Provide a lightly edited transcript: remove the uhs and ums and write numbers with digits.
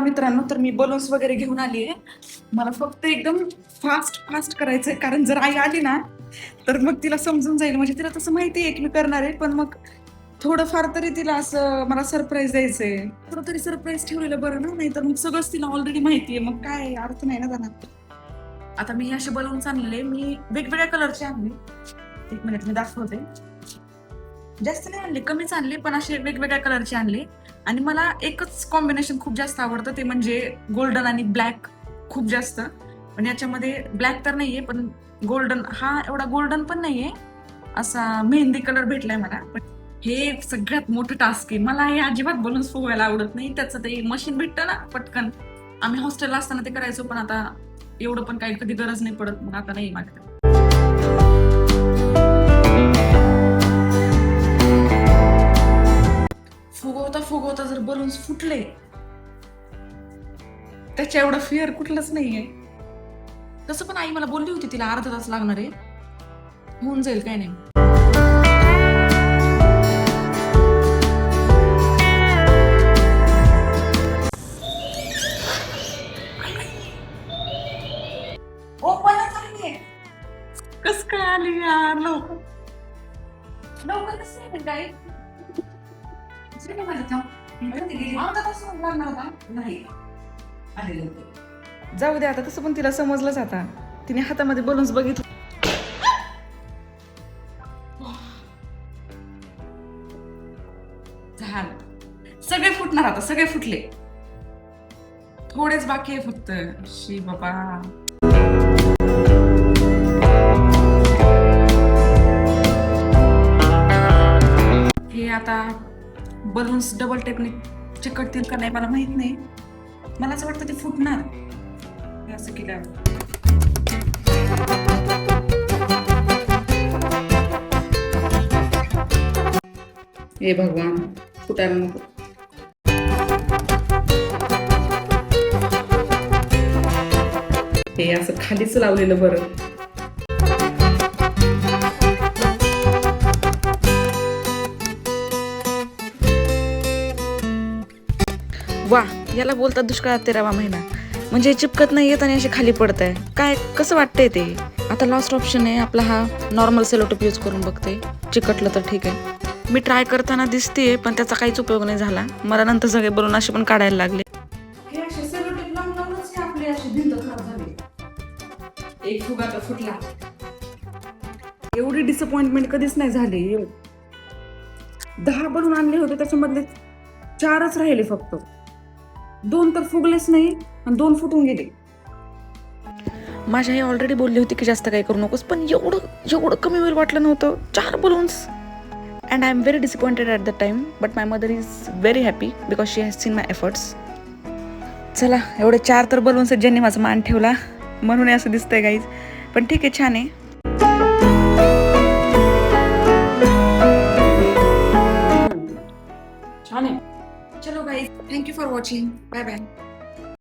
मित्रांनो, तर मी बलून्स वगैरे घेऊन आली आहे. मला फक्त एकदम फास्ट करायचंय, कारण जर आई आली ना तर मग तिला समजून जाईल. म्हणजे तिला तसं माहिती आहे की मी करणार आहे, पण मग थोडंफार तरी तिला असं मला सरप्राईज द्यायचंय. थोडं तरी सरप्राईज ठेवलेलं बरं ना, नाही तर मग सगळंच तिला ऑलरेडी माहिती आहे, मग काय अर्थ नाही ना जाणार. आता मी असे बलून्स आणले, मी वेगवेगळ्या कलरचे आणले. एक मिनिट मी दाखवते. जास्त नाही आणले, कमीच आणले, पण असे वेगवेगळ्या कलरचे आणले. आणि मला एकच कॉम्बिनेशन खूप जास्त आवडतं, ते म्हणजे गोल्डन आणि ब्लॅक खूप जास्त. पण याच्यामध्ये ब्लॅक तर नाहीये, पण गोल्डन, हा एवढा गोल्डन पण नाहीये, असा मेहंदी कलर भेटलाय मला. पण हे सगळ्यात मोठं टास्क आहे. मला हे अजिबात बलून्स फुगवायला आवडत नाही. त्याचं ते मशीन भेटतं ना पटकन, आम्ही हॉस्टेलला असताना ते करायचो, पण आता एवढं पण काही कधी गरज नाही पडत, मग आता नाही माझ्याकडे. फुगवता जर बलून्स फुटले, त्याच्या एवढं फिअर कुठलंच नाहीये. तसं पण आई मला बोलली होती तिला अर्धा तास लागणार आहे, होऊन जाईल काय नाही. कस काय आली यार, लवकर कसं आहे काय जाऊ दे आता, तसं पण तिला समजलंच. आता तिने हातामध्ये बलून्स बघितलं. सगळे फुटणार आता, सगळे फुटले, थोडेच बाकी आहे फक्त. शी बाबा, हे आता बलून्स डबल टेपने चिकटतील का नाही मला माहित नाही. मला असं वाटतं ते फुटणार असं केल्यावर. हे भगवान, फुटायला नको. हे असं खालीच लावलेलं बरं. वा, याला बोलतात दुष्काळात 13वा महिना. म्हणजे चिपकत नाही येत आणि असे खाली पडत आहे. काय कसं वाटतंय ते. आता लास्ट ऑप्शन आहे आपला हा नॉर्मल सेलोटेप यूज करून बघते, चिकटलं तर ठीक आहे. मी ट्राय करताना दिसतेय, पण त्याचा काहीच उपयोग नाही झाला. मला नंतर सगळे बलून असे पण काढायला लागले. हे असे सेलोटेप लावूनच आपली अशी भिंत खराब झाली. एक फुगा तर फुटला. एवढी डिसअपॉइंटमेंट कधीच नाही झाली. 10 बलून आणले होते, त्याच्यामधले 4च राहिले फक्त. 2 तर फुगलेच नाही आणि 2 फुटून गेले. माझी आई ऑलरेडी बोलली होती की जास्त काही करू नकोस, पण एवढं कमी वेळ वाटलं नव्हतं. 4 balloons. And I am very disappointed at the time, but my mother is very happy because she has seen my efforts. चला, एवढे 4 तर बलून्स आहेत ज्यांनी माझा मान ठेवला, म्हणून असं दिसतंय गाईज. पण ठीक आहे, छान आहे. चलो guys, thank you for watching. Bye bye.